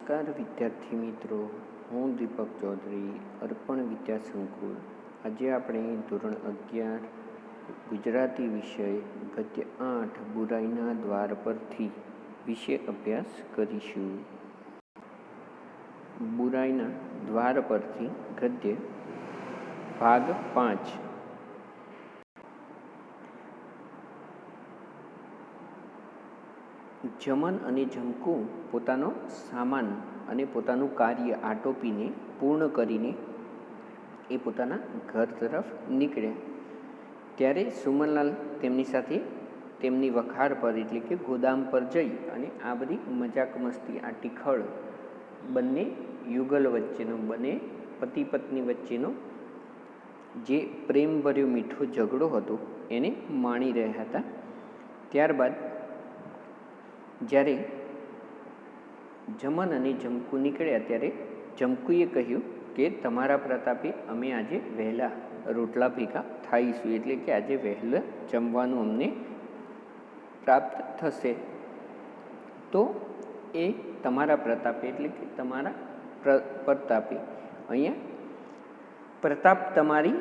નમસ્કાર વિદ્યાર્થી મિત્રો, હું દીપક ચૌધરી, અર્પણ વિદ્યા સંકુલ. આજે આપણે ધોરણ 11 ગુજરાતી વિષય ગદ્ય 8 બુરાઈના દ્વાર પરથી વિશે અભ્યાસ કરીશું. બુરાઈના દ્વાર પરથી ગદ્ય ભાગ 5. જમન અને જમકુ પોતાનો સામાન અને પોતાનું કાર્ય આટોપીને પૂર્ણ કરીને એ પોતાના ઘર તરફ નીકળ્યા. ત્યારે સુમનલાલ તેમની સાથે તેમની વખાર પર એટલે કે ગોદામ પર જઈ અને આ બધી મજાક મસ્તી, આ ટીખળ બંને યુગલ વચ્ચેનો, બંને પતિ પત્ની વચ્ચેનો જે પ્રેમભર્યો મીઠો ઝઘડો હતો એને માણી રહ્યા હતા. ત્યારબાદ જ્યારે જમન અને જમકુ નીકળ્યા ત્યારે જમકુએ કહ્યું કે તમારા પ્રતાપે અમે આજે વહેલા રોટલા ભેગા થાઈશું, એટલે કે આજે વહેલા જમવાનું અમને પ્રાપ્ત થશે. તો એ તમારા પ્રતાપે એટલે કે તમારા પ્રતાપે, અહીંયા પ્રતાપ તમારી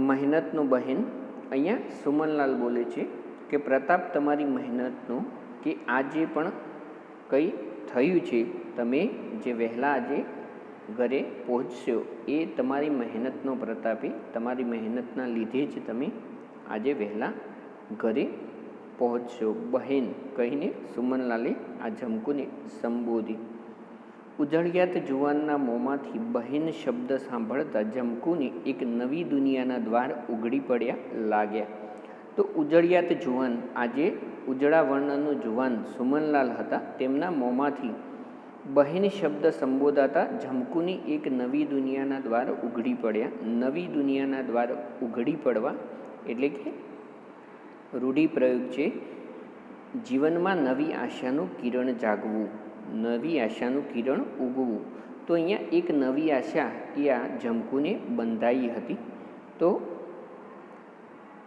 મહેનતનો બહેન, અહીંયા સુમનલાલ બોલે છે કે પ્રતાપ તમારી મહેનતનો, કે આજે પણ કંઈ થયું છે, તમે જે વહેલા આજે ઘરે પહોંચશો એ તમારી મહેનતનો પ્રતાપે, તમારી મહેનતના લીધે જ તમે આજે વહેલા ઘરે પહોંચશો બહેન કહીને સુમનલાલે આ જમકુને સંબોધી. ઉજળિયાત જુવાનના મોંમાંથી બહેન શબ્દ સાંભળતા જમકુને એક નવી દુનિયાના દ્વાર ઉઘડી પડ્યા લાગ્યા. તો ઉજળિયાત જુવાન, આજે ઉજળા વર્ણનું જુવાન સુમનલાલ હતા, તેમના મોંમાંથી બહેન શબ્દ સંબોધાતા જમકુની એક નવી દુનિયાના દ્વાર ઉઘડી પડ્યા. નવી દુનિયાના દ્વાર ઉઘડી પડવા એટલે કે રૂઢિપ્રયોગ છે. જીવનમાં નવી આશાનું કિરણ જાગવું, નવી આશાનું કિરણ ઉગવું. તો અહીંયા એક નવી આશા એ આ જમકુને બંધાઈ હતી. તો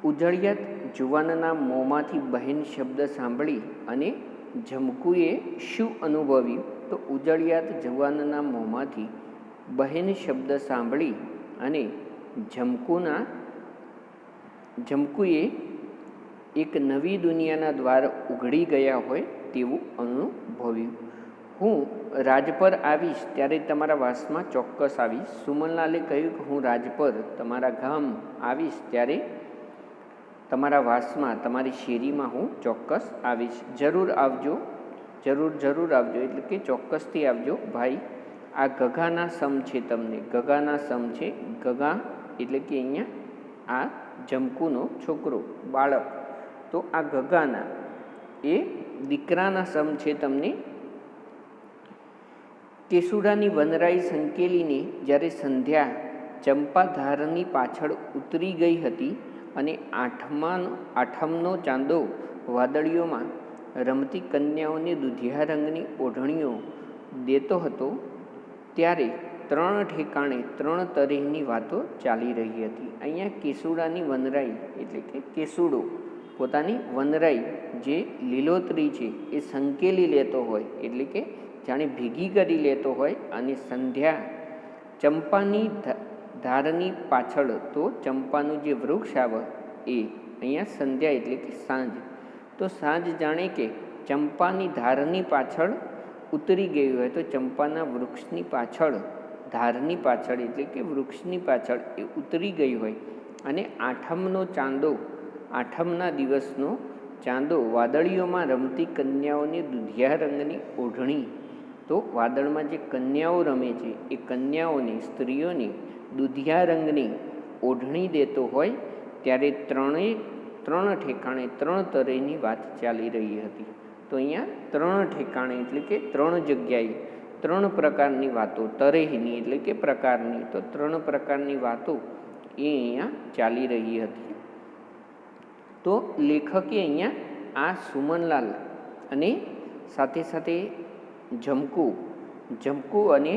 ઉજળિયાત જુવાનના મોંમાંથી બહેન શબ્દ સાંભળી અને જમકુએ શું અનુભવ્યું? તો ઉજળિયાત જુવાનના મોંમાંથી બહેન શબ્દ સાંભળી અને જમકુએ એક નવી દુનિયાના દ્વાર ઉઘડી ગયા હોય તેવું અનુભવ્યું. હું રાજ પર આવીશ ત્યારે તમારા વાસમાં ચોક્કસ આવીશ. સુમનલાલે કહ્યું કે હું રાજ પર, તમારા ગામ આવીશ ત્યારે તમારા વાસમાં, તમારી શેરીમાં હું ચોક્કસ આવીશ. જરૂર આવજો, જરૂર આવજો, એટલે કે ચોક્કસથી આવજો ભાઈ. આ ગગાના સમ છે તમને, ગગાના સમ છે. ગગા એટલે કે અહીંયા આ જમકુનો છોકરો, બાળક. તો આ ગગાના એ દીકરાના સમ છે તમને. કેસુડાની વનરાઈ સંકેલીને જ્યારે સંધ્યા ચંપાધારની પાછળ ઉતરી ગઈ હતી અને આઠમનો ચાંદો વાદળીઓમાં રમતી કન્યાઓને દુધિયા રંગની ઓઢણીઓ દેતો હતો, ત્યારે ત્રણ ઠેકાણે ત્રણ તરહની વાતો ચાલી રહી હતી. અહીંયા કેસુડાની વનરાઈ એટલે કે કેસુડો પોતાની વનરાઈ જે લીલોતરી છે એ સંકેલી લેતો હોય, એટલે કે જાણે ભેગી કરી લેતો હોય, અને સંધ્યા ચંપાની ધારની પાછળ, તો ચંપાનું જે વૃક્ષ આવે એ અહીંયા સંધ્યા એટલે કે સાંજ. તો સાંજ જાણે કે ચંપાની ધારની પાછળ ઉતરી ગઈ હોય, તો ચંપાના વૃક્ષની પાછળ, ધારની પાછળ એટલે કે વૃક્ષની પાછળ એ ઉતરી ગઈ હોય, અને આઠમનો ચાંદો, આઠમના દિવસનો ચાંદો વાદળીઓમાં રમતી કન્યાઓને દુધિયા રંગની ઓઢણી, તો વાદળમાં જે કન્યાઓ રમે છે એ કન્યાઓને, સ્ત્રીઓને દુધિયા રંગની ઓઢણી દેતો હોય, ત્યારે ત્રણ ઠેકાણે ત્રણ તરહની વાત ચાલી રહી હતી. તો અહીંયા ત્રણ ઠેકાણે એટલે કે ત્રણ જગ્યાએ ત્રણ પ્રકારની વાતો, તરેહની એટલે કે પ્રકારની, તો ત્રણ પ્રકારની વાતો એ અહીંયા ચાલી રહી હતી. તો લેખકે અહીંયા આ સુમનલાલ અને સાથે સાથે જમકુ અને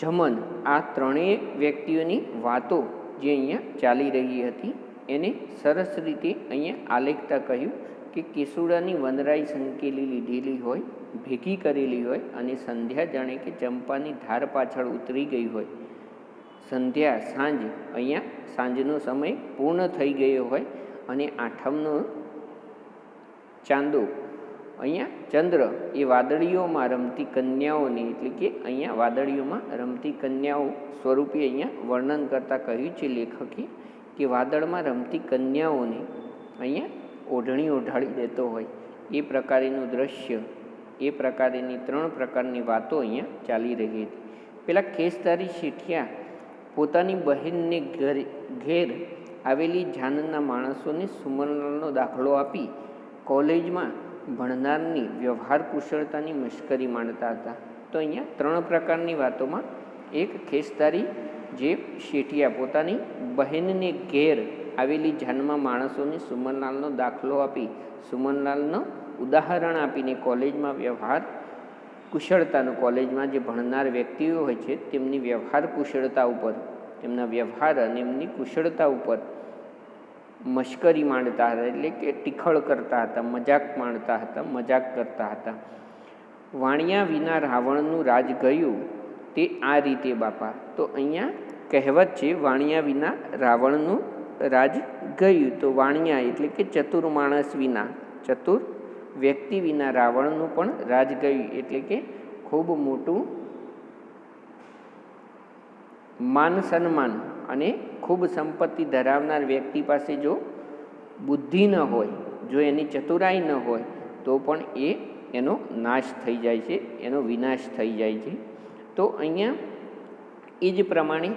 જમન, આ ત્રણેય વ્યક્તિઓની વાતો જે અહીંયા ચાલી રહી હતી એને સરસ રીતે અહીંયા આલેખતા કહ્યું કે કેસુડાની વનરાઈ સંકેલી લીધેલી હોય ભેગી કરેલી હોય અને સંધ્યા જાણે કે ચંપાની ધાર પાછળ ઉતરી ગઈ હોય. સંધ્યા સાંજ, અહીંયા સાંજનો સમય પૂર્ણ થઈ ગયો હોય અને આઠમનો ચાંદો, અહીંયા ચંદ્ર એ વાદળીઓમાં રમતી કન્યાઓની, એટલે કે અહીંયા વાદળીઓમાં રમતી કન્યાઓ સ્વરૂપે અહીંયા વર્ણન કરતાં કહ્યું છે લેખકે કે વાદળમાં રમતી કન્યાઓને અહીંયા ઓઢણી ઓઢાડી દેતો હોય એ પ્રકારેનું દ્રશ્ય, એ પ્રકારેની 3 પ્રકારની વાતો અહીંયા ચાલી રહી હતી. પેલા કેસધારી શેઠિયા પોતાની બહેનને ઘેર આવેલી જાનના માણસોને સુમનલાલનો દાખલો આપી કોલેજમાં ભણનારની વ્યવહાર કુશળતાની મશ્કરી માણતા હતા. તો અહીંયા 3 પ્રકારની વાતોમાં એક ખેસદારી જે શેઠિયા પોતાની બહેનને ઘેર આવેલી જાનમાં માણસોને સુમનલાલનો દાખલો આપી સુમનલાલનો ઉદાહરણ આપીને કોલેજમાં વ્યવહાર કુશળતાનું, કોલેજમાં જે ભણનાર વ્યક્તિઓ હોય છે તેમની વ્યવહાર કુશળતા ઉપર, તેમના વ્યવહાર અને એમની કુશળતા ઉપર મશ્કરી માંડતા હતા, એટલે કે ટીખળ કરતા હતા, મજાક માંડતા હતા, મજાક કરતા હતા. વાણિયા વિના રાવણનું રાજ ગયું તે આ રીતે બાપા. તો અહીંયા કહેવત છે વાણિયા વિના રાવણનું રાજ ગયું. તો વાણિયા એટલે કે ચતુર માણસ વિના, ચતુર વ્યક્તિ વિના રાવણનું પણ રાજ ગયું, એટલે કે ખૂબ મોટું માન સન્માન અને ખૂબ સંપત્તિ ધરાવનાર વ્યક્તિ પાસે જો બુદ્ધિ ન હોય, જો એની ચતુરાઈ ન હોય તો પણ એનો નાશ થઈ જાય છે, એનો વિનાશ થઈ જાય છે. તો અહીંયા એ જ પ્રમાણે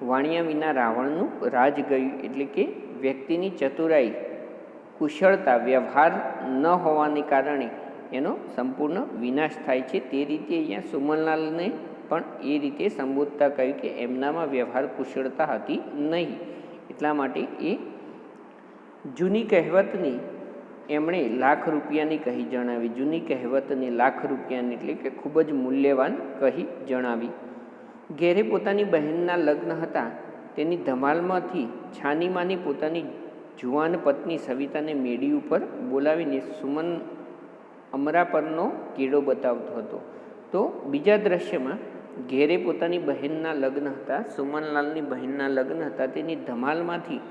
વાણિયા વિના રાવણનું રાજ ગયું, એટલે કે વ્યક્તિની ચતુરાઈ, કુશળતા, વ્યવહાર ન હોવાને કારણે એનો સંપૂર્ણ વિનાશ થાય છે. તે રીતે અહીંયા સુમનલાલને પણ એ રીતે સંબોધતા કહ્યું કે એમનામાં વ્યવહાર કુશળતા હતી નહીં. એટલા માટે એ જૂની કહેવતની એમણે લાખ રૂપિયાની કહી જણાવી. જૂની કહેવતને લાખ રૂપિયાની એટલે કે ખૂબ જ મૂલ્યવાન કહી જણાવી. ઘેરે પોતાની બહેનના લગ્ન હતા તેની ધમાલમાંથી છાનીમાની પોતાની જુવાન પત્ની સવિતાને મેડી ઉપર બોલાવીને સુમન અમરા પરનો કેળો બતાવતો હતો. તો બીજા દ્રશ્યમાં ઘેરે પોતાની બહેનના લગ્ન હતા, સુમનલાલની બહેનના લગ્ન હતા, તેની ધમાલમાંથી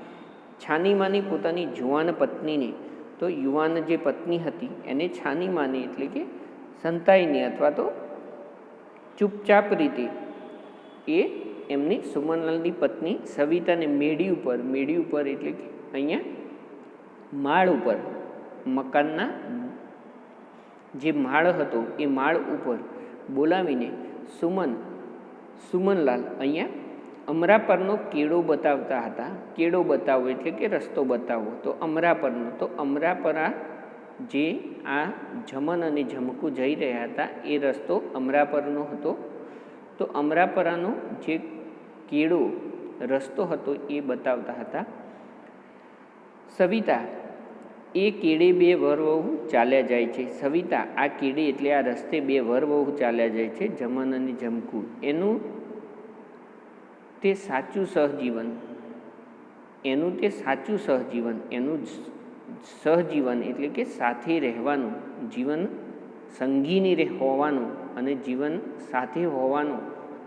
છાનીમાની પોતાની જુવાન પત્નીને, તો યુવાન જે પત્ની હતી એને છાનીમાની એટલે કે સંતાઈની અથવા તો ચૂપચાપ રીતે એ એમની સુમનલાલની પત્ની સવિતાને મેડી ઉપર એટલે કે અહીંયા માળ ઉપર, મકાનના જે માળ હતો એ માળ ઉપર બોલાવીને સુમનલાલ અહીંયા અમરા પરનો કેળો બતાવતા હતા. કેળો બતાવો એટલે કે રસ્તો બતાવો. તો અમરા પરનો, તો અમરાપરા જે આ જમન અને જમકુ જઈ રહ્યા હતા એ રસ્તો અમરાપરનો હતો. તો અમરાપરાનો જે કેળો રસ્તો હતો એ બતાવતા હતા. સવિતા એ કેળે 2 વર વહુ ચાલ્યા જાય છે. સવિતા આ કેળે એટલે આ રસ્તે 2 વર વહુ ચાલ્યા જાય છે, જમન અને જમકુ. એનું તે સાચું સહજીવન, એનું સહજીવન એટલે કે સાથે રહેવાનું, જીવન સંગીની હોવાનું અને જીવન સાથે હોવાનું,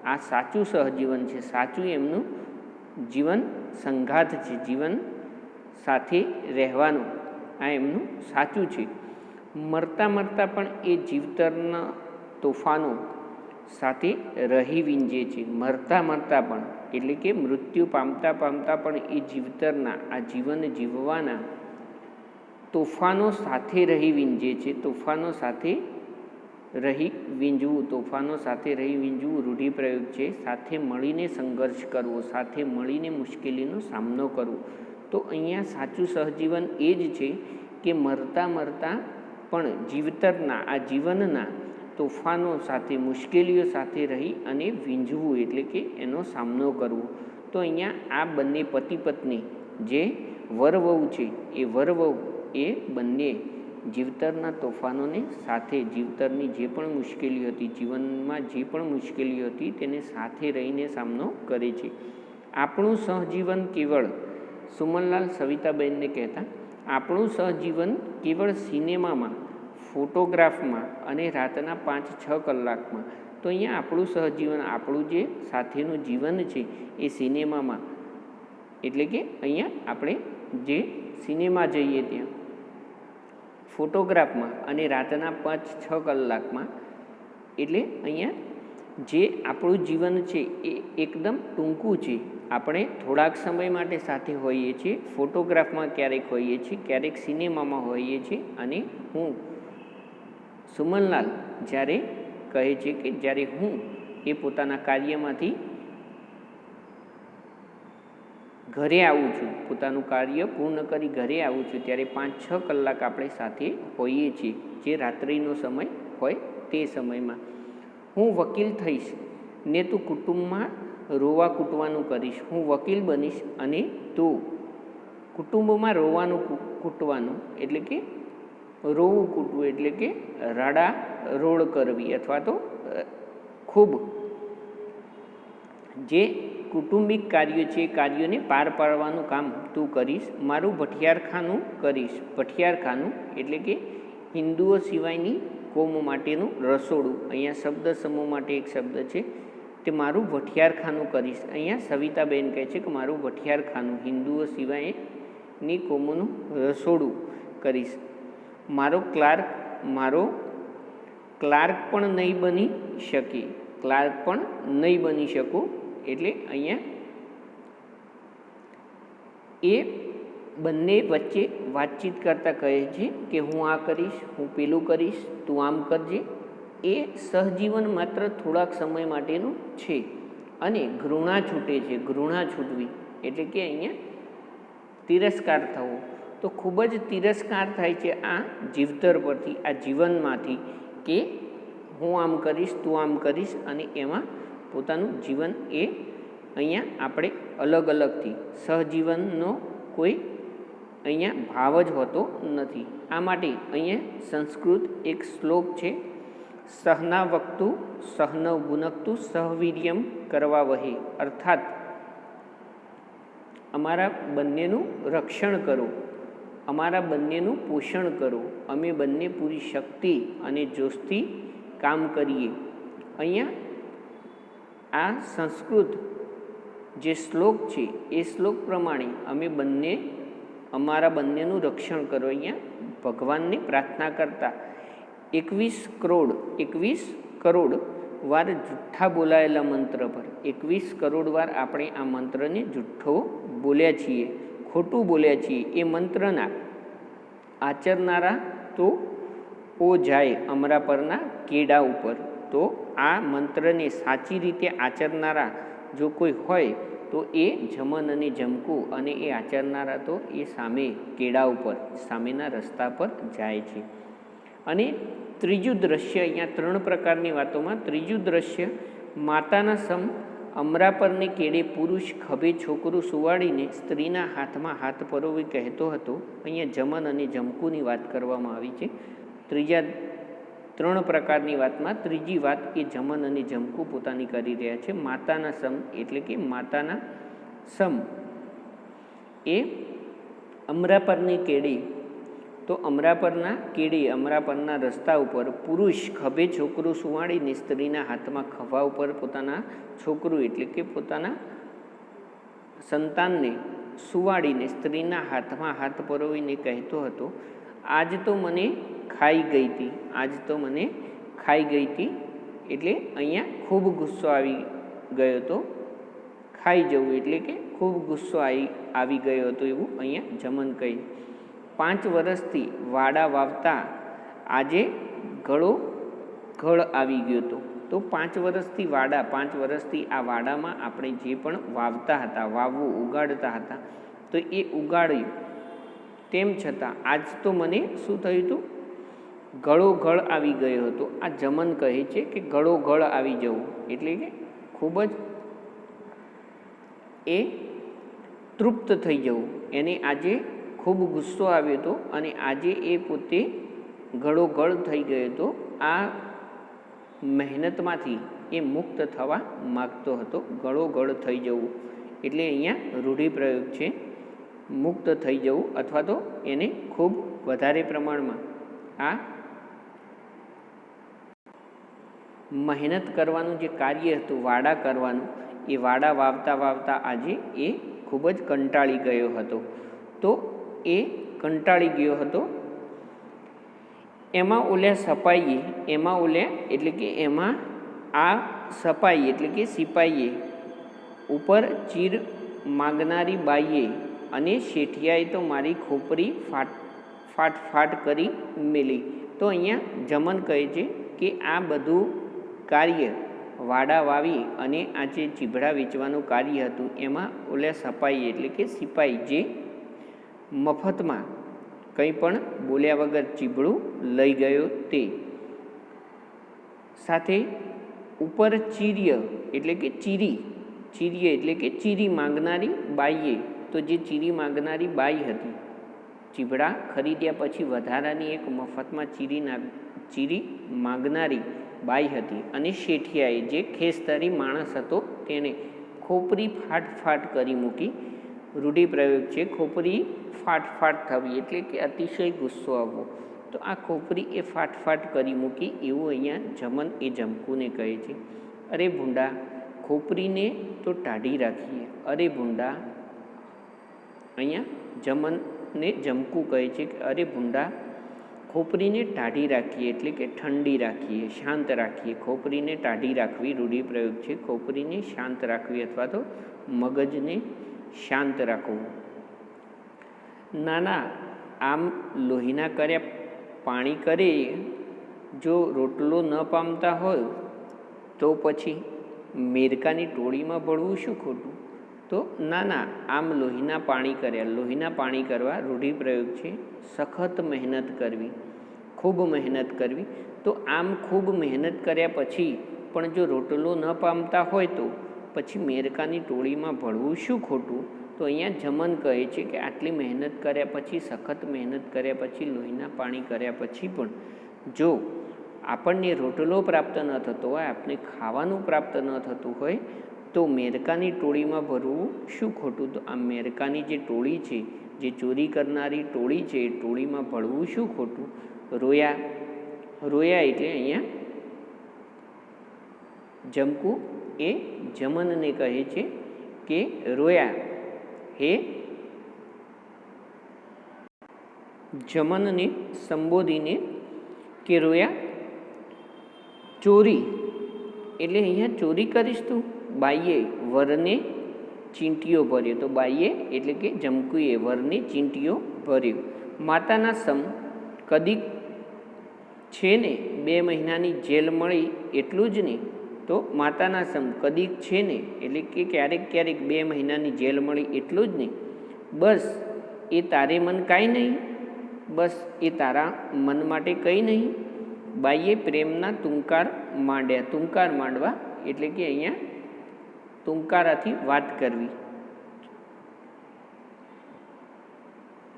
આ સાચું સહજીવન છે, સાચું એમનું જીવન સંઘાત છે, જીવન સાથે રહેવાનું આ એમનું સાચું છે. મરતા મરતા પણ એ જીવતરના તોફાનો સાથે રહી વિંજે છે. મરતા મરતા પણ એટલે કે મૃત્યુ પામતા પામતા પણ એ જીવતરના, આ જીવન જીવવાના તોફાનો સાથે રહી વિંજે છે. તોફાનો સાથે રહી વિંજવું રૂઢિપ્રયોગ છે. સાથે મળીને સંઘર્ષ કરવો, સાથે મળીને મુશ્કેલીનો સામનો કરવો. તો અહીંયા સાચું સહજીવન એ જ છે કે મરતા મરતા પણ જીવતરના, આ જીવનના તોફાનો સાથે, મુશ્કેલીઓ સાથે રહી અને વીંઝવું એટલે કે એનો સામનો કરવો. તો અહીંયા આ બંને પતિ પત્ની જે વરવહુ છે એ વરવહુ એ બંને જીવતરના તોફાનોને સાથે, જીવતરની જે પણ મુશ્કેલીઓ હતી, જીવનમાં જે પણ મુશ્કેલીઓ હતી તેને સાથે રહીને સામનો કરે છે. આપણું સહજીવન કેવળ, સુમનલાલ સવિતાબેનને કહેતા, આપણું સહજીવન કેવળ સિનેમામાં ફોટોગ્રાફમાં અને રાતના 5-6 કલાકમાં. તો અહીંયા આપણું સહજીવન, આપણું જે સાથેનું જીવન છે એ સિનેમામાં, એટલે કે અહીંયા આપણે જે સિનેમા જઈએ ત્યાં ફોટોગ્રાફમાં અને રાતના 5-6 કલાકમાં, એટલે અહીંયા જે આપણું જીવન છે એ એકદમ ટૂંકું છે. આપણે થોડાક સમય માટે સાથે હોઈએ છીએ, ફોટોગ્રાફમાં ક્યારેક હોઈએ છીએ, ક્યારેક સિનેમામાં હોઈએ છીએ. અને હું સુમનલાલ જ્યારે કહે છે કે જ્યારે હું એ પોતાના કાર્યમાંથી ઘરે આવું છું, પોતાનું કાર્ય પૂર્ણ કરી ઘરે આવું છું, ત્યારે 5-6 કલાક આપણે સાથે હોઈએ છીએ, જે રાત્રિનો સમય હોય તે સમયમાં. હું વકીલ થઈશ ને તું કુટુંબમાં રોવા કૂટવાનું કરીશ. હું વકીલ બનીશ અને તું કુટુંબમાં રોવાનું કૂટવાનું, એટલે કે રોવું કૂટવું, એટલે કે રાડા રોડ કરવી, અથવા તો ખૂબ જે કુટુંબિક કાર્યો છે એ કાર્યોને પાર પાડવાનું કામ તું કરીશ. મારું ભઠિયારખાનું કરીશ. ભઠિયારખાનું એટલે કે હિન્દુઓ સિવાયની કોમ માટેનું રસોડું. અહીંયા શબ્દ સમૂહ માટે એક શબ્દ છે, તે મારું ભઠિયારખાનું કરીશ. અહીંયા સવિતાબેન કહે છે કે મારું ભઠિયારખાનું, હિન્દુઓ સિવાયની કોમનું રસોડું કરીશ. મારો ક્લાર્ક પણ નહીં બની શકે. ક્લાર્ક પણ નહીં બની શકું, એટલે અહીંયા એ બંને વચ્ચે વાતચીત કરતાં કહે છે કે હું આ કરીશ, હું પેલું કરીશ, તું આમ કરજે. એ સહજીવન માત્ર થોડાક સમય માટેનું છે. અને ઘૃણા છૂટે છે. ઘૃણા છૂટવી એટલે કે અહીંયા તિરસ્કાર થવો. તો ખૂબ જ તિરસ્કાર થાય છે આ જીવતર પરથી, આ જીવનમાંથી, કે હું આમ કરીશ, તું આમ કરીશ, અને એમાં પોતાનું જીવન એ અહીંયા આપણે અલગ અલગથી સહજીવનનો કોઈ અહીંયા ભાવ જ હોતો નથી. આ માટે અહીંયા સંસ્કૃત એક શ્લોક છે, સહના વક્તુ સહનવ ભુનક્તુ સહવીર્યમ કરવા વહે. અર્થાત અમારા બંનેનું રક્ષણ કરો, અમારા બંનેનું પોષણ કરો, અમે બંને પૂરી શક્તિ અને જોશથી કામ કરીએ. અહીંયા આ સંસ્કૃત જે શ્લોક છે એ શ્લોક પ્રમાણે અમે બંને, અમારા બંનેનું રક્ષણ કરો. અહીંયા ભગવાનને પ્રાર્થના કરતા 21 કરોડ વાર જુઠ્ઠા બોલાયેલા મંત્ર પર 21 કરોડ વાર આપણે આ મંત્રને જુઠ્ઠો બોલ્યા છીએ, ખોટું બોલ્યા છીએ. એ મંત્રના આચરનારા તો ઓ જાય અમરા પરના કેડા ઉપર. તો આ મંત્રને સાચી રીતે આચરનારા જો કોઈ હોય તો એ જમન અને જમકુ, અને એ આચરનારા તો એ સામે કેડા ઉપર, સામેના રસ્તા પર જાય છે. અને ત્રીજું દ્રશ્ય, અહીંયા 3 પ્રકારની વાતોમાં ત્રીજું દ્રશ્ય, માતાના સમ અમરા પરને કેડે પુરુષ ખભે છોકરું સુવાડીને સ્ત્રીના હાથમાં હાથ પરોવી કહેતો હતો. અહીંયા જમન અને જમકુની વાત કરવામાં આવી છે. ત્રીજા 3 પ્રકારની વાતમાં ત્રીજી વાત એ જમન અને જમકુ પોતાની કરી રહ્યા છે. માતાના સમ એટલે કે માતાના સમ એ અમરા પરની કેડે, તો અમરા પરના કેડે, અમરા પરના રસ્તા ઉપર પુરુષ ખભે છોકરું સુવાડીને સ્ત્રીના હાથમાં ખભા ઉપર પોતાના છોકરું એટલે કે પોતાના સંતાનને સુવાડીને સ્ત્રીના હાથમાં હાથ પરોવીને કહેતો હતો, આજ તો મને ખાઈ ગઈ હતી, આજ તો મને ખાઈ ગઈ હતી. એટલે અહીંયા ખૂબ ગુસ્સો આવી ગયો હતો. ખાઈ જવું એટલે કે ખૂબ ગુસ્સો આવી ગયો હતો, એવું અહીંયા જમન કહી. 5 વર્ષથી વાડા વાવતા આજે ઘળ આવી ગયો હતો. તો 5 વર્ષથી વાડા, 5 વર્ષથી આ વાડામાં આપણે જે પણ વાવતા હતા, વાવવું, ઉગાડતા હતા, તો એ ઉગાડ્યું. તેમ છતાં આજ તો મને શું થયું હતું? ઘળ આવી ગયો હતો. આ જમન કહે છે કે ઘળ આવી જવું એટલે કે ખૂબ જ એ તૃપ્ત થઈ જવું. એને આજે ખૂબ ગુસ્સો આવ્યો હતો અને આજે એ પોતે ઘળ થઈ ગયો હતો. આ મહેનતમાંથી એ મુક્ત થવા માગતો હતો. ઘળ થઈ જવું એટલે અહીંયા રૂઢિપ્રયોગ છે, મુક્ત થઈ જવું, અથવા તો એને ખૂબ વધારે પ્રમાણમાં આ મહેનત કરવાનું જે કાર્ય હતું, વાડા કરવાનું, એ વાડા વાવતા વાવતા આજે એ ખૂબ જ કંટાળી ગયો હતો. તો એ કંટાળી ગયો હતો. એમાં આ સપાઈએ એટલે કે સિપાઈએ ઉપર ચીર માગનારી બાઈએ અને શેઠિયાએ તો મારી ખોપરી ફાટ ફાટ કરી મેલી. તો અહીંયા જમન કહે છે કે આ બધું કાર્ય વાડા વાવી અને આ જે ચીભડા વેચવાનું કાર્ય હતું એમાં સપાઈ એટલે કે સિપાઈ જે મફતમાં કંઈ પણ બોલ્યા વગર ચીભડું લઈ ગયો તે. સાથે ઉપર ચીર્ય એટલે કે ચીરી માંગનારી બાઈએ, તો જે ચીરી માંગનારી બાઈ હતી, ચીભડા ખરીદ્યા પછી વધારાની એક મફતમાં ચીરી માંગનારી બાઈ હતી. અને શેઠિયાએ જે ખેસતારી માણસ હતો તેણે ખોપરી ફાટ ફાટ કરી મૂકી. રૂઢિપ્રયોગ છે ખોપરી ફાટ ફાટ થવી એટલે કે અતિશય ગુસ્સો આવવો. તો આ ખોપરી એ ફાટ ફાટ કરી મૂકી એવું અહીંયા જમન એ જમકુને કહે છે. અરે ભૂંડા, ખોપરીને તો ટાઢી રાખીએ. અરે ભૂંડા, અહીંયા જમનને જમકુ કહે છે કે અરે ભૂંડા, ખોપરીને ટાઢી રાખીએ એટલે કે ઠંડી રાખીએ, શાંત રાખીએ. ખોપરીને ટાઢી રાખવી રૂઢિપ્રયોગ છે. ખોપરીને શાંત રાખવી અથવા તો મગજને શાંત રાખવું. નાના આમ લોહીના કર્યા પાણી કરે, જો રોટલો ન પામતા હોય તો પછી મેરકાની ટોળીમાં ભળવું શું ખોટું? તો નાના આમ લોહીના પાણી કર્યા. લોહીના પાણી કરવા રૂઢિપ્રયોગ છે. સખત મહેનત કરવી, ખૂબ મહેનત કરવી. તો આમ ખૂબ મહેનત કર્યા પછી પણ જો રોટલો ન પામતા હોય તો પછી મેરકાની ટોળીમાં ભળવું શું ખોટું? તો અહીંયા જમન કહે છે કે આટલી મહેનત કર્યા પછી, સખત મહેનત કર્યા પછી, લોહીના પાણી કર્યા પછી પણ જો આપણને રોટલો પ્રાપ્ત ન થતો હોય, આપણે ખાવાનું પ્રાપ્ત ન થતું હોય તો મેરકાની ટોળીમાં ભરવું શું ખોટું? તો આ મેરકાની જે ટોળી છે, જે ચોરી કરનારી ટોળી છે, એ ટોળીમાં ભળવું શું ખોટું? રોયા એટલે અહીંયા જમકુ એ જમનને કહે છે કે રોયા. હે જમનને સંબોધીને કે રોયા. ચોરી એટલે અહીંયા ચોરી કરીશ તું? બાઈએ વરને ચીંટીઓ ભર્યો. તો બાઈએ એટલે કે જમકુએ વરને ચીંટીઓ ભર્યો. માતાના સમ કદીક છે ને 2 મહિનાની જેલ મળી એટલું જ ને. તો માતાના સમ કદીક છે ને એટલે કે ક્યારેક ક્યારેક 2 મહિનાની જેલ મળી એટલું જ ને. બસ એ તારે મન કાંઈ નહીં, બસ એ તારા મન માટે કંઈ નહીં. બાઈએ પ્રેમના તુંકાર માંડ્યા. તુંકાર માંડવા એટલે કે અહીંયા તુંકારાથી વાત કરવી,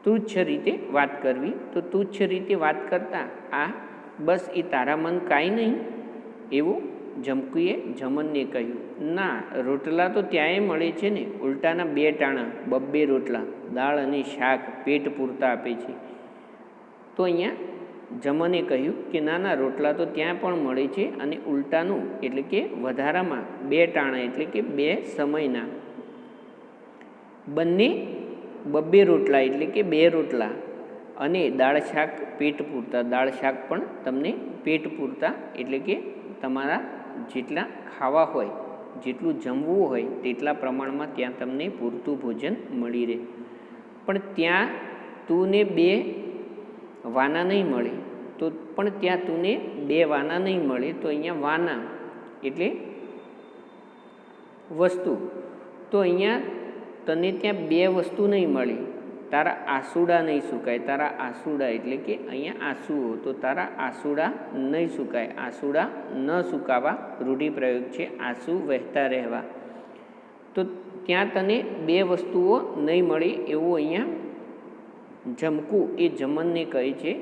તુચ્છ રીતે વાત કરવી. તો તુચ્છ રીતે વાત કરતા આ બસ એ તારા મન કાંઈ નહીં એવું જમકુએ જમનને કહ્યું. ના, રોટલા તો ત્યાંય મળે છે ને, ઉલટાના 2 ટાણા 2 રોટલા, દાળ અને શાક પેટ પૂરતા આપે છે. તો અહીંયા જમને કહ્યું કે નાના રોટલા તો ત્યાં પણ મળે છે અને ઉલટાનું એટલે કે વધારામાં 2 ટાણા એટલે કે 2 સમયના બંને 2 રોટલા એટલે કે 2 રોટલા અને દાળ શાક પેટ પૂરતા. દાળ શાક પણ તમને પેટ પૂરતા એટલે કે તમારા જેટલા ખાવા હોય, જેટલું જમવું હોય તેટલા પ્રમાણમાં ત્યાં તમને પૂરતું ભોજન મળી રહે. પણ ત્યાં તુંને 2 વાના નહીં મળે. તો પણ ત્યાં તુંને 2 વાના નહીં મળે. તો અહીંયા વાના એટલે વસ્તુ. તો અહીંયા તને ત્યાં 2 વસ્તુ નહીં મળે. તારા આંસુડા નહીં સુકાય. તારા આંસુડા એટલે કે અહીંયા આંસુઓ. તો તારા આંસુડા નહીં સુકાય. આંસુડા ન સુકાવા રૂઢિપ્રયોગ છે. આંસુ વહેતા રહેવા. તો ત્યાં તને 2 વસ્તુઓ નહીં મળે એવું અહીંયા જમકુ એ જમનને કહે છે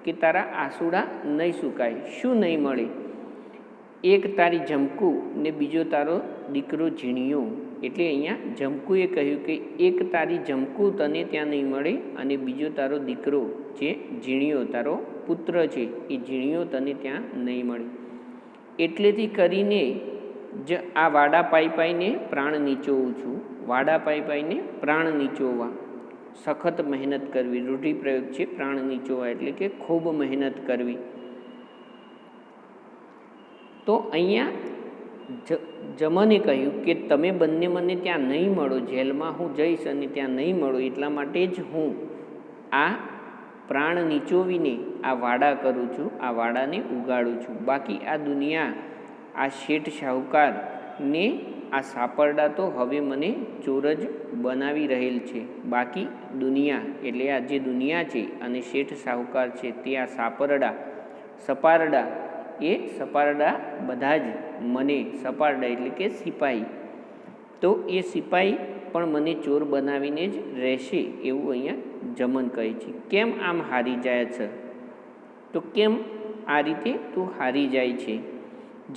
કે તારા આંસુડા નહીં સુકાય. શું નહીં મળે? એક તારી જમકુ ને બીજો તારો દીકરો ઝીણિયો. એટલે અહીંયા જમકુએ કહ્યું કે એક તારી જમકુ તને ત્યાં નહીં મળે અને બીજો તારો દીકરો જે ઝીણિયો તારો પુત્ર છે એ ઝીણિયો તને ત્યાં નહીં મળે. એટલેથી કરીને જ આ વાડા પાઈ પાઈને પ્રાણ નીચોવું છું. વાડા પાઈ પાઈને પ્રાણ નીચોવા, સખત મહેનત કરવી. રૂઢિપ્રયોગ છે પ્રાણ નીચોવા એટલે કે ખૂબ મહેનત કરવી. તો અહીંયા જમને કહ્યું કે તમે બંને મને ત્યાં નહીં મળો, જેલમાં હું જઈશ અને ત્યાં નહીં મળો, એટલા માટે જ હું આ પ્રાણ નીચોવીને આ વાડા કરું છું, આ વાડાને ઉગાડું છું. બાકી આ દુનિયા, આ શેઠ શાહુકારને આ સાપરડા તો હવે મને ચોર જ બનાવી રહેલ છે. બાકી દુનિયા એટલે આ જે દુનિયા છે અને શેઠ શાહુકાર છે તે આ સપારડા એ સપારડા બધા જ મને, સપારડા એટલે કે સિપાહી, તો એ સિપાહી પણ મને ચોર બનાવીને જ રહેશે, એવું અહીંયા જમન કહે છે. કેમ આમ હારી જાય છે? તો કેમ આ રીતે તું હારી જાય છે?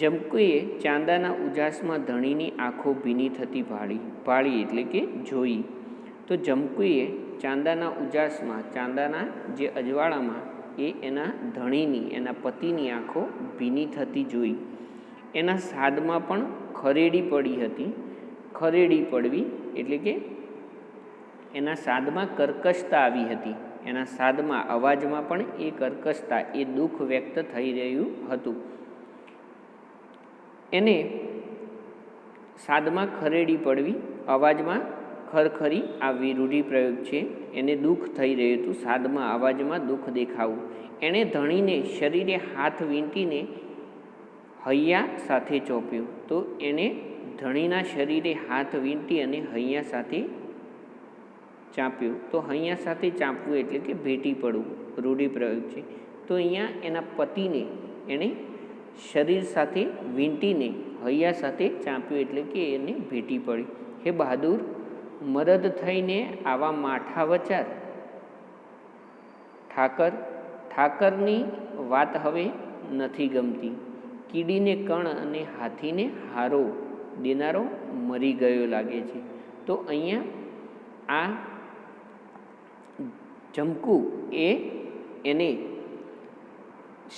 જમકુએ ચાંદાના ઉજાસમાં ધણીની આંખો ભીની થતી ભાળી એટલે કે જોઈ. તો જમકુએ ચાંદાના ઉજાસમાં, ચાંદાના જે અજવાળામાં એ એના ધણીની, એના પતિની આંખો ભીની થતી જોઈ. એના સાદમાં પણ ખરેડી પડી હતી. ખરેડી પડવી એટલે કે એના સાદમાં કર્કશતા આવી હતી. એના સાદમાં, અવાજમાં પણ એ કર્કશતા, એ દુઃખ વ્યક્ત થઈ રહ્યું હતું. એને સાદમાં ખરેડી પડવી, અવાજમાં ખરખરી આવવી રૂઢિપ્રયોગ છે. એને દુઃખ થઈ રહ્યું હતું, સાદમાં અવાજમાં દુઃખ દેખાવું. એણે ધણીને શરીરે હાથ વીંટીને હૈયા સાથે ચોંપ્યો. તો એણે ધણીના શરીરે હાથ વીંટી અને હૈયા સાથે ચાંપ્યું. તો હૈયા સાથે ચાંપવું એટલે કે ભેટી પડવું રૂઢિપ્રયોગ છે. તો અહીંયા એના પતિને એણે શરીર સાથે વીંટીને હૈયા સાથે ચાંપ્યું એટલે કે એને ભેટી પડી. હે બહાદુર, મરદ થઈને આવા માઠા વચાર. ઠાકરની વાત હવે નથી ગમતી. કીડીને કણ અને હાથીને હારો દેનારો મરી ગયો લાગે છે. તો અહીંયા આ જમકુ એને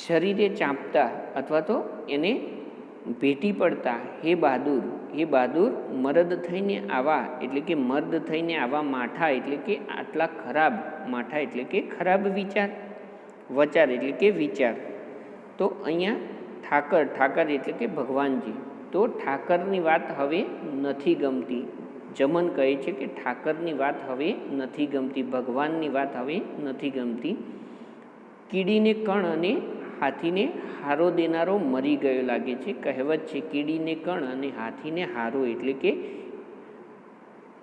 શરીરે ચાંપતા અથવા તો એને ભેટી પડતા, હે બહાદુર, મરદ થઈને આવા એટલે કે મર્દ થઈને આવા માઠા એટલે કે આટલા ખરાબ, માઠા એટલે કે ખરાબ વિચાર, વચાર એટલે કે વિચાર. તો અહીંયા ઠાકર એટલે કે ભગવાનજી. તો ઠાકરની વાત હવે નથી ગમતી. જમન કહે છે કે ઠાકરની વાત હવે નથી ગમતી, ભગવાનની વાત હવે નથી ગમતી. કીડીને કણ અને હાથીને હારો દેનારો મરી ગયો લાગે છે. કહેવત છે કીડીને કણ અને હાથીને હારો એટલે કે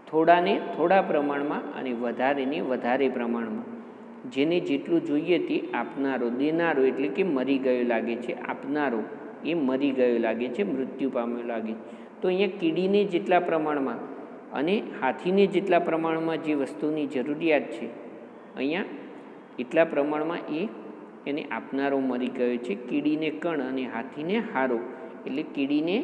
થોડાને થોડા પ્રમાણમાં અને વધારેને વધારે પ્રમાણમાં. જેને જેટલું જોઈએ તે આપનારો, દેનારો એટલે કે મરી ગયો લાગે છે. આપનારો એ મરી ગયો લાગે છે, મૃત્યુ પામ્યો લાગે. તો અહીંયા કીડીને જેટલા પ્રમાણમાં અને હાથીને જેટલા પ્રમાણમાં જે વસ્તુની જરૂરિયાત છે, અહીંયા એટલા પ્રમાણમાં એને આપનારો મરી ગયો છે. કીડીને કણ અને હાથીને હારો એટલે કીડીને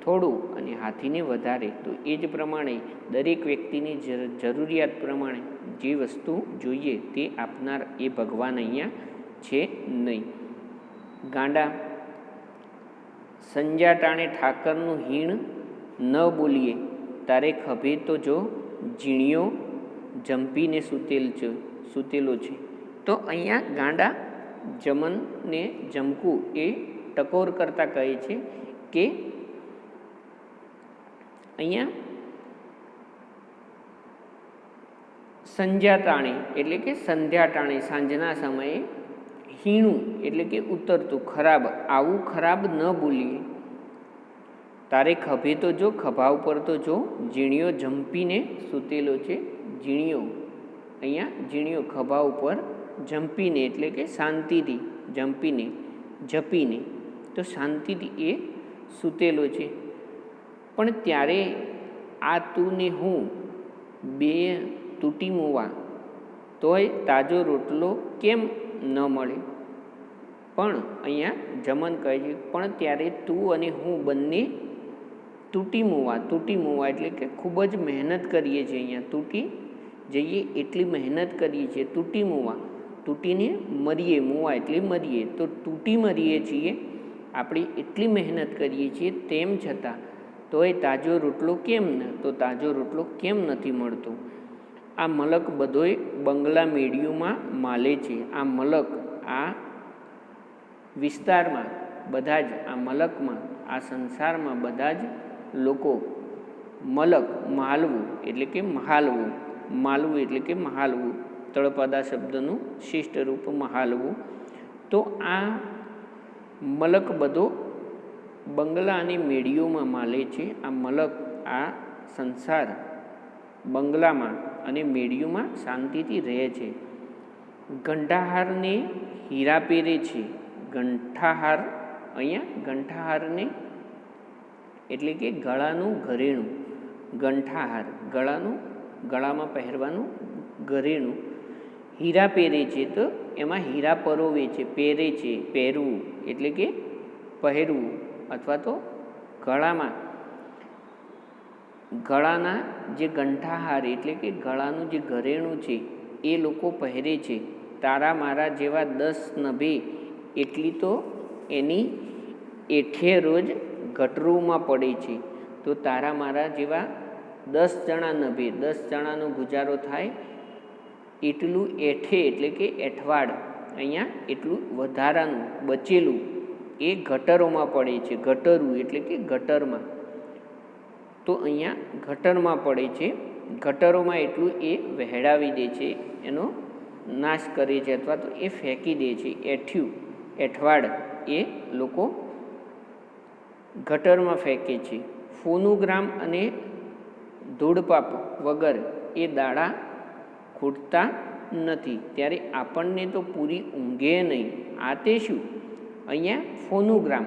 થોડું અને હાથીને વધારે. તો એ જ પ્રમાણે દરેક વ્યક્તિની જરૂરિયાત પ્રમાણે જે વસ્તુ જોઈએ તે આપનાર એ ભગવાન અહીંયા છે નહીં. ગાંડા, સંજાટાણે ઠાકરનું હીણ ન બોલીએ, તારે ખભે તો જો ઝીણિયો જંપીને સૂતેલો છે. તો અહીંયા ગાંડા જમનને જમકુ એ ટકોર કરતા કહે છે કે અહીંયા સંધ્યાટાણે એટલે કે સંધ્યાટાણે, સાંજના સમયે, હીણું એટલે કે ઉતરતું, ખરાબ, આવું ખરાબ ન બોલીએ. તારે ખભે તો જો, ખભા ઉપર તો જો ઝીણિયો જંપીને સૂતેલો છે. ઝીણિયો, અહીંયા ઝીણિયો ખભા ઉપર જંપીને એટલે કે શાંતિથી જપીને તો શાંતિથી એ સૂતેલો છે. પણ ત્યારે આ તું ને હું બે તૂટી મુવા, તોય તાજો રોટલો કેમ ન મળે? પણ અહીંયા જમન કહે છે પણ ત્યારે તું અને હું બંને તૂટી મુવા એટલે કે ખૂબ જ મહેનત કરીએ છીએ. અહીંયા તૂટી જઈએ એટલી મહેનત કરીએ છીએ. તૂટી મુવા, તૂટીને મરીએ, મુવા એટલે મરીએ, તો તૂટી મરીએ છીએ. આપણે એટલી મહેનત કરીએ છીએ તેમ છતાં તોય તાજો રોટલો કેમ ન તો તાજો રોટલો કેમ નથી મળતો? આ મલક બધોય બંગલા મેળીઓમાં માલે છે. આ મલક આ વિસ્તારમાં બધા જ, આ મલકમાં, આ સંસારમાં બધા જ લોકો મલક માલવું એટલે કે મહાલવું, માલવું એટલે કે મહાલવું, તળપદા શબ્દનું શિષ્ટ રૂપ મહાલવું. તો આ મલક બધો બંગલા અને મેળીઓમાં માલે છે. આ મલક આ સંસાર બંગલામાં અને મેળીઓમાં શાંતિથી રહે છે. ઘંટાહારને હીરા પહેરે છે. ઘંટાહાર, અહીંયા ઘંટાહારને એટલે કે ગળાનું ઘરેણું, ઘંટાહાર ગળાનું, ગળામાં પહેરવાનું ઘરેણું. હીરા પહેરે છે તો એમાં હીરા પરોવે છે, પહેરે છે, પહેરવું એટલે કે પહેરવું, અથવા તો ગળામાં, ગળાના જે ઘંટાહાર એટલે કે ગળાનું જે ઘરેણું છે એ લોકો પહેરે છે. તારા મારા જેવા 10 નભે એટલી તો એની એઠે રોજ ગટરૂમાં પડે છે. તો તારા મારા જેવા 10 જણા નભે, 10 જણાનો ગુજારો થાય એટલું એઠે એટલે કે એઠવાડ, અહીંયા એટલું વધારાનું બચેલું એ ગટરોમાં પડે છે. ગટરું એટલે કે ગટરમાં, તો અહીંયા ગટરમાં પડે છે. ગટરોમાં એટલું એ વહેડાવી દે છે, એનો નાશ કરે છે અથવા તો એ ફેંકી દે છે. એઠ્યું, એઠવાડ એ લોકો ગટરમાં ફેંકે છે. ફોનોગ્રામ અને ધૂળપાપ વગર એ દાડા ખૂટતા નથી. ત્યારે આપણને તો પૂરી ઊંઘે નહીં. આ તે શું? અહીંયા ફોનોગ્રામ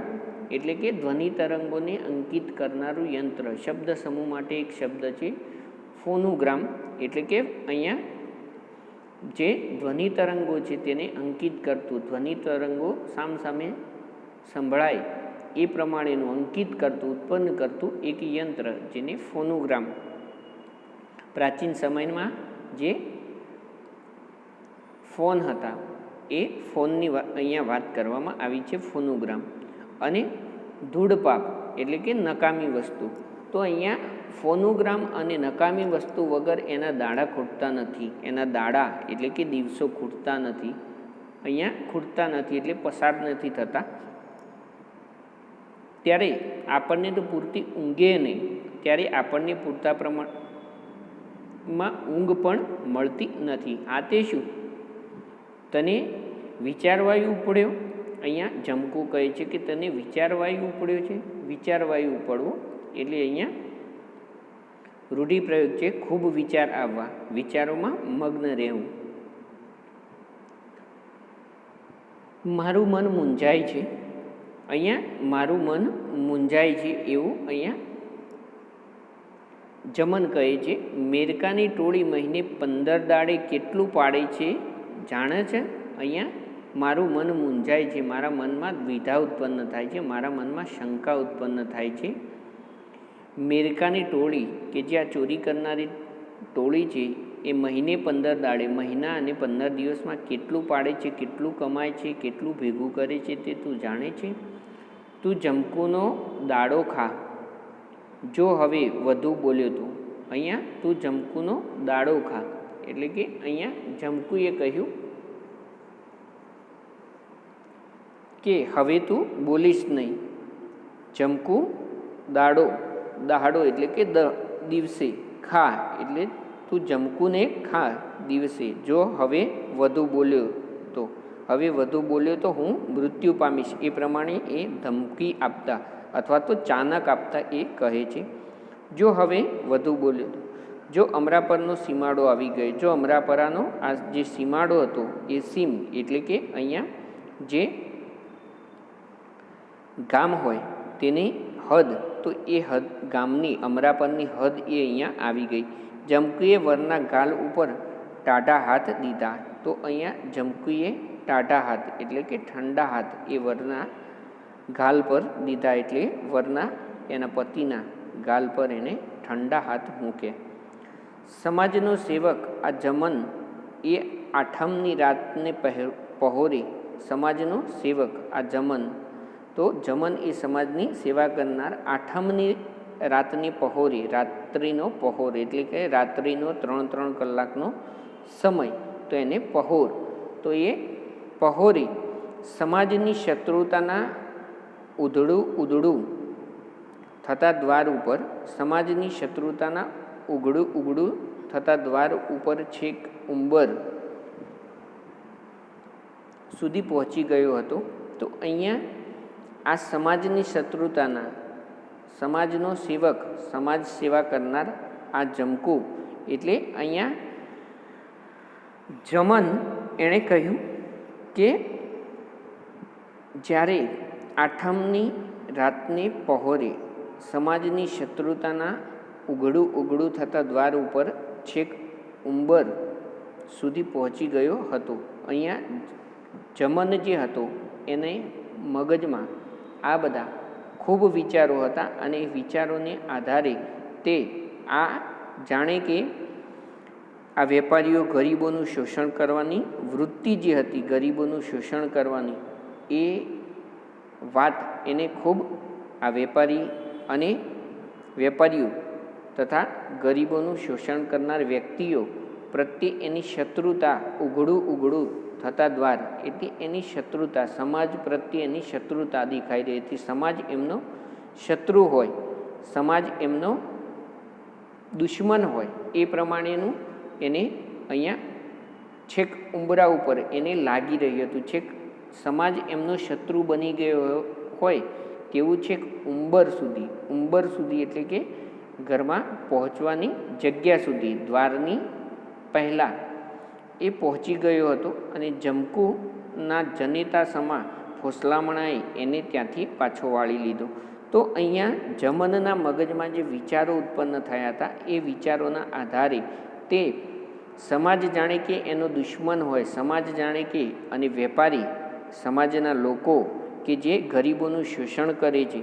એટલે કે ધ્વનિ તરંગોને અંકિત કરનારું યંત્ર. શબ્દ સમૂહ માટે એક શબ્દ છે ફોનોગ્રામ, એટલે કે અહીંયા જે ધ્વનિ તરંગો છે તેને અંકિત કરતું, ધ્વનિ તરંગો સામસામે સંભળાય એ પ્રમાણેનું અંકિત કરતું, ઉત્પન્ન કરતું એક યંત્ર, જેને ફોનોગ્રામ. પ્રાચીન સમયમાં જે ફોન હતા એ ફોનની અહીંયા વાત કરવામાં આવી છે, ફોનોગ્રામ. અને ધૂળપાપ એટલે કે નકામી વસ્તુ. તો અહીંયા ફોનોગ્રામ અને નકામી વસ્તુ વગર એના દાડા ખૂટતા નથી. એના દાડા એટલે કે દિવસો ખૂટતા નથી. અહીંયા ખૂટતા નથી એટલે પસાર નથી થતા. ત્યારે આપણને તો પૂરતી ઊંઘે નહીં, ત્યારે આપણને પૂરતા પ્રમાણમાં ઊંઘ પણ મળતી નથી. આ તે શું? તને વિચારવાયુ ઉપડ્યો. અહીંયા જમકું કહે છે કે તને વિચારવાયુ ઉપડ્યો છે. વિચારવાયુ ઉપડવો એટલે અહીંયા રૂઢિપ્રયોગ છે, ખૂબ વિચાર આવવા, વિચારોમાં મગ્ન રહેવું. મારું મન મૂંઝાય છે. અહીંયા મારું મન મૂંઝાય છે એવું અહીંયા જમન કહે છે. મેરકાની ટોળી મહિને 15 દાડે કેટલું પાડે છે જાણે છે? અહીંયા મારું મન મૂંઝાય છે, મારા મનમાં દ્વિધા ઉત્પન્ન થાય છે, મારા મનમાં શંકા ઉત્પન્ન થાય છે. મેરકાની ટોળી કે જે આ ચોરી કરનારી ટોળી છે એ મહિને 15 દાડે, મહિના અને 15 દિવસમાં કેટલું પાડે છે, કેટલું કમાય છે, કેટલું ભેગું કરે છે તે તું જાણે છે? તું જમકુનો દાડો ખા. જો હવે વધુ બોલ્યો તો અહીંયા તું જમકુનો દાડો ખા એટલે કે અહીંયા જમકુએ કહ્યું કે હવે તું બોલીશ નહીં. જમકુ દાડો, દાડો એટલે કે દિવસે, ખા એટલે તું જમકુને ખા દિવસે. જો હવે વધુ બોલ્યો તો, હવે વધુ બોલ્યો તો હું મૃત્યુ પામીશ. એ પ્રમાણે એ ધમકી આપતા અથવા તો ચાનક આપતા એ કહે છે. જો હવે વધુ બોલ્યો તો, જો અમરાપરનો સીમાડો આવી ગયો, જો અમરાપરાનો આ જે સીમાડો હતો એ સીમ એટલે કે અહીંયા જે ગામ હોય તેની હદ, તો એ હદ, ગામની અમરાપરની હદ એ અહીંયા આવી ગઈ. જમકુએ વરના ગાલ ઉપર ટાઢા હાથ દીધા. તો અહીંયા જમકુએ ટાઢા હાથ એટલે કે ઠંડા હાથ એ વરના ગાલ પર દીધા, એટલે વરના એના પતિના ગાલ પર એને ઠંડા હાથ મૂકે. સમાજનો સેવક આ જમન એ આઠમની રાતને પહોરે. સમાજનો સેવક આ જમન તો જમન એ સમાજની સેવા કરનાર આઠમની રાતની પહોરે, રાત્રિનો પહોર એટલે કે રાત્રિનો 3-3 કલાકનો સમય, તો એને પહોર. તો એ પહોરે સમાજની શત્રુતાના ઉધડું થતા દ્વાર ઉપર, સમાજની શત્રુતાના ઉઘડું થતા દ્વાર ઉપર છેક ઉંબર સુધી પહોંચી ગયો હતો. તો અહીંયા આ સમાજની શત્રુતાના, સમાજનો સેવક, સમાજ સેવા કરનાર આ જમકુ એટલે અહીંયા જમન એણે કહ્યું કે જ્યારે આઠમની રાતને પહોરે સમાજની શત્રુતાના ઉઘડું થતા દ્વાર ઉપર છેક ઉંબર સુધી પહોંચી ગયો હતો. અહીંયા જમન જે હતો એને મગજમાં આ બધા ખૂબ વિચારો હતા અને એ વિચારોને આધારે તે આ જાણે કે આ વેપારીઓ ગરીબોનું શોષણ કરવાની વૃત્તિ જે હતી, ગરીબોનું શોષણ કરવાની, એ વાત એને ખૂબ આ વેપારીઓ તથા ગરીબોનું શોષણ કરનાર વ્યક્તિઓ પ્રત્યે એની શત્રુતા, ઉઘડું થતા દ્વાર એટલે એની શત્રુતા, સમાજ પ્રત્યે એની શત્રુતા દેખાઈ રહી હતી. સમાજ એમનો શત્રુ હોય, સમાજ એમનો દુશ્મન હોય, એ પ્રમાણેનું એને અહીંયા છેક ઉંબરા ઉપર એને લાગી રહ્યું હતું. છેક સમાજ એમનો શત્રુ બની ગયો હોય તેવું છેક ઉંબર સુધી એટલે કે ઘરમાં પહોંચવાની જગ્યા સુધી, દ્વારની પહેલાં એ પહોંચી ગયો હતો અને જમકુના જનેતા સમા ફોસલામણાએ એને ત્યાંથી પાછો વાળી લીધો. તો અહીંયા જમનના મગજમાં જે વિચારો ઉત્પન્ન થયા હતા એ વિચારોના આધારે તે સમાજ જાણે કે એનો દુશ્મન હોય, સમાજ જાણે કે અને વેપારી સમાજના લોકો કે જે ગરીબોનું શોષણ કરે છે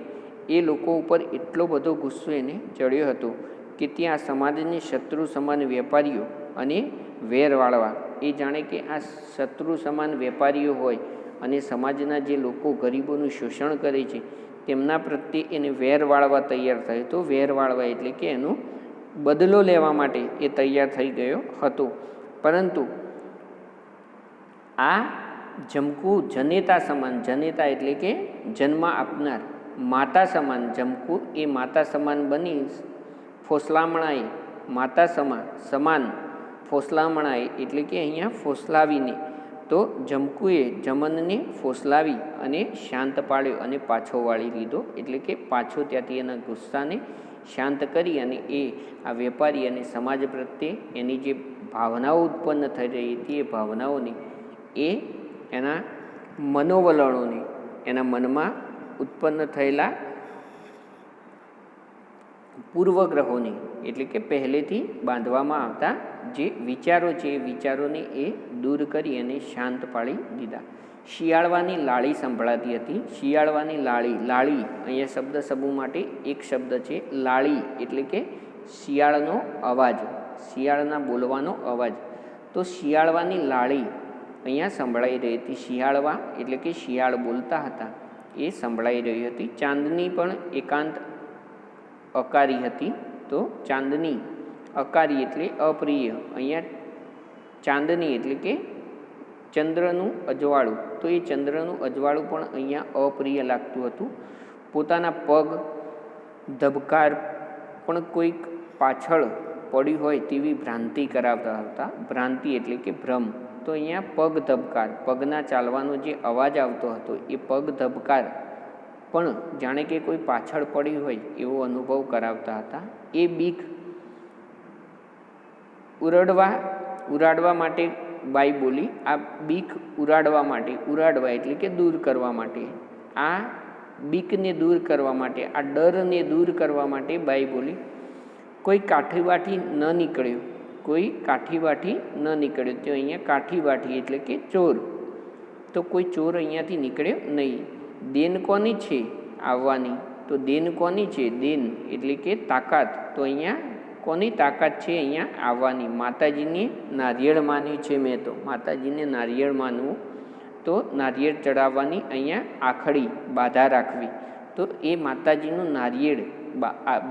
એ લોકો ઉપર એટલો બધો ગુસ્સો એને ચડ્યો હતો કે ત્યાં સમાજની શત્રુ સમાન વેપારીઓ અને વેરવાળવા, એ જાણે કે આ શત્રુ સમાન વેપારીઓ હોય અને સમાજના જે લોકો ગરીબોનું શોષણ કરે છે તેમના પ્રત્યે એને વેર વાળવા તૈયાર થયો હતો. વેર વાળવા એટલે કે એનો બદલો લેવા માટે એ તૈયાર થઈ ગયો હતો. પરંતુ આ જમકુ જનેતા સમાન, જનેતા એટલે કે જન્મ આપનાર, માતા સમાન જમકુ એ માતા સમાન બની ફોસલામણાએ, માતા સમાન ફોસલામણાએ એટલે કે અહીંયા ફોસલાવીને, તો જમકુએ જમનને ફોસલાવી અને શાંત પાડ્યો અને પાછો વાળી લીધો. એટલે કે પાછો ત્યાંથી એના ગુસ્સાને શાંત કરી અને એ આ વેપારી અને સમાજ પ્રત્યે એની જે ભાવનાઓ ઉત્પન્ન થઈ રહી હતી એ ભાવનાઓને, એ એના મનોવલણોને, એના મનમાં ઉત્પન્ન થયેલા પૂર્વગ્રહોને એટલે કે પહેલેથી બાંધવામાં આવતા જે વિચારો છે એ વિચારોને એ દૂર કરી અને શાંત પાડી દીધા. શિયાળવાની લાળી સંભળાતી હતી. શિયાળવાની લાળી અહીંયા શબ્દ સમૂહ માટે એક શબ્દ છે. લાળી એટલે કે શિયાળનો અવાજ, શિયાળના બોલવાનો અવાજ. તો શિયાળવાની લાળી અહીંયા સંભળાઈ રહી હતી. શિયાળવા એટલે કે શિયાળ બોલતા હતા એ સંભળાઈ રહી હતી. ચાંદની પણ એકાંત અકારી હતી. તો ચાંદની અકારી એટલે અપ્રિય, અહીંયા ચાંદની એટલે કે ચંદ્રનું અજવાળું, તો એ ચંદ્રનું અજવાળું પણ અહીંયા અપ્રિય લાગતું હતું. પોતાના પગ ધબકાર પણ કોઈક પાછળ પડી હોય તેવી ભ્રાંતિ કરાવતા હતા. ભ્રાંતિ એટલે કે ભ્રમ. તો અહીંયા પગ ધબકાર, પગના ચાલવાનો જે અવાજ આવતો હતો એ પગ ધબકાર પણ જાણે કે કોઈ પાછળ પડી હોય એવો અનુભવ કરાવતા હતા. એ બીક ઉરાડવા માટે બાઈ બોલી. આ બીક ઉરાડવા માટે, ઉરાડવા એટલે કે દૂર કરવા માટે, આ બીકને દૂર કરવા માટે, આ ડરને દૂર કરવા માટે બાઈ બોલી, કોઈ કાઠીવાઠી ન નીકળ્યો, કોઈ કાઠીવાઠી ન નીકળ્યો. તો અહીંયા કાઠીવાઠી એટલે કે ચોર, તો કોઈ ચોર અહીંયાથી નીકળ્યો નહીં. દેન કોની છે આવવાની? તો દેન કોની છે? દેન એટલે કે તાકાત. તો અહીંયા કોની તાકાત છે અહીંયા આવવાની? માતાજીને નારિયેળ માન્યું છે મેં, તો માતાજીને નારિયેળ માનવું તો નારિયેળ ચડાવવાની અહીંયા આખડી બાધા રાખવી. તો એ માતાજીનું નારિયેળ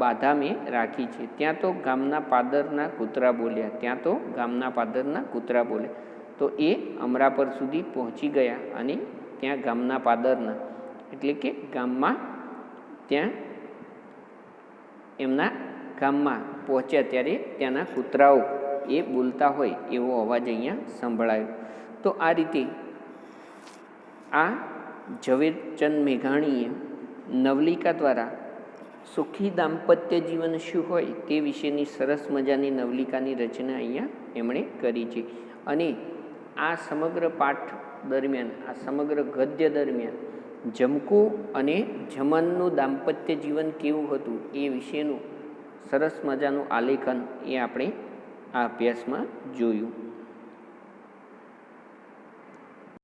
બાધા મેં રાખી છે. ત્યાં તો ગામના પાદરના કૂતરા બોલ્યા, ત્યાં તો ગામના પાદરના કૂતરા બોલ્યા. તો એ અમરાપર સુધી પહોંચી ગયા અને ત્યાં ગામના પાદરના એટલે કે ગામમાં ત્યાં એમના ગામમાં પહોંચ્યા ત્યારે ત્યાંના કૂતરાઓ એ બોલતા હોય એવો અવાજ અહીંયા સંભળાયો. તો આ રીતે આ ઝવેરચંદ મેઘાણીએ નવલિકા દ્વારા સુખી દાંપત્ય જીવન શું હોય તે વિશેની સરસ મજાની નવલિકાની રચના અહીંયા એમણે કરી છે. અને આ સમગ્ર પાઠ દરમિયાન, આ સમગ્ર ગદ્ય દરમિયાન જમકુ અને જમનનું દાંપત્ય જીવન કેવું હતું એ વિશેનું સરસ મજાનું આલેખન એ આપણે આ અભ્યાસમાં જોયું.